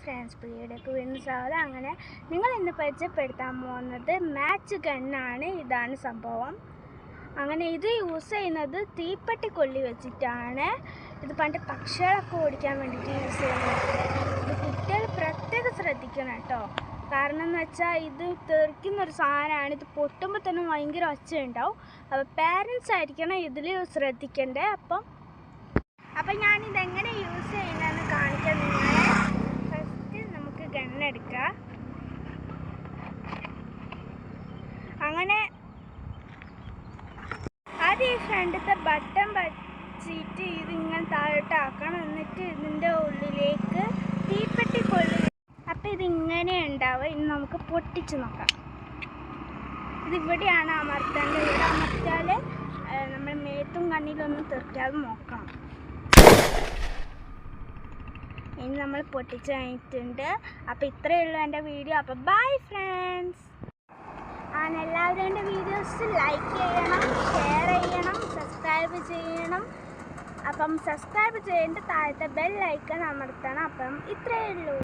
Friends, വീഡിയോക്ക് വീണ്ടും സ്വാഗതം. അങ്ങനെ നിങ്ങൾ ഇന്ന് പരിചയപ്പെടുത്താൻ പോകുന്നത് മാച്ച് ഗണ്ണാണ്. ഇതാണ് സംഭവം. അങ്ങനെ ഇത് യൂസ് ചെയ്യുന്നത് തീപ്പെട്ടി കൊള്ളി വെച്ചിട്ടാണ്. ഇത് പണ്ട് പക്ഷികളൊക്കെ ഓടിക്കാൻ വേണ്ടിയിട്ട് യൂസ് ചെയ്യുന്നത്. ഇത് കുട്ടികൾ പ്രത്യേകം ശ്രദ്ധിക്കണം കേട്ടോ. കാരണം എന്ന് വെച്ചാൽ ഇത് തെറിക്കുന്നൊരു സാധനമാണ്. ഇത് പൊട്ടുമ്പോൾ തന്നെ ഭയങ്കര ഒച്ചയുണ്ടാവും. അപ്പോൾ പാരൻസ് ആയിരിക്കണം ഇതിൽ ശ്രദ്ധിക്കേണ്ടത്. അപ്പം ഞാനിതെങ്ങനെ യൂസ് ചെയ്യുന്നതെന്ന് കാണിക്കാം നിങ്ങളെ. ഫസ്റ്റ് നമുക്ക് ഗണ്ണെടുക്കാം. അങ്ങനെ ആദ്യം ഈ ഫ്രണ്ടത്തെ ബട്ടൺ വെച്ചിട്ട് ഇതിങ്ങനെ താഴോട്ടാക്കണം. എന്നിട്ട് ഇതിൻ്റെ ഉള്ളിലേക്ക് തീപ്പെട്ടി കൊള്ളി. അപ്പം ഇതിങ്ങനെ ഉണ്ടാവും. ഇനി നമുക്ക് പൊട്ടിച്ച് നോക്കാം. ഇതിവിടെയാണ് അമർത്തേണ്ടത്. ഇവിടെ അമർത്തിയാൽ നമ്മൾ മേത്തും കണ്ണിലൊന്നും തെറിക്കാതെ നോക്കണം. ഇനി നമ്മൾ പൊട്ടിച്ച് കഴിഞ്ഞിട്ടുണ്ട്. അപ്പോൾ ഇത്രയേ ഉള്ളൂ എൻ്റെ വീഡിയോ. അപ്പോൾ ബൈ ഫ്രണ്ട്സ്. എല്ലാവരും എൻ്റെ വീഡിയോസ് ലൈക്ക് ചെയ്യണം, ഷെയർ ചെയ്യണം, സബ്സ്ക്രൈബ് ചെയ്യണം. അപ്പം സബ്സ്ക്രൈബ് ചെയ്യേണ്ട താഴത്തെ ബെൽ ഐക്കൺ അമർത്തണം. അപ്പം ഇത്രയേ ഉള്ളൂ.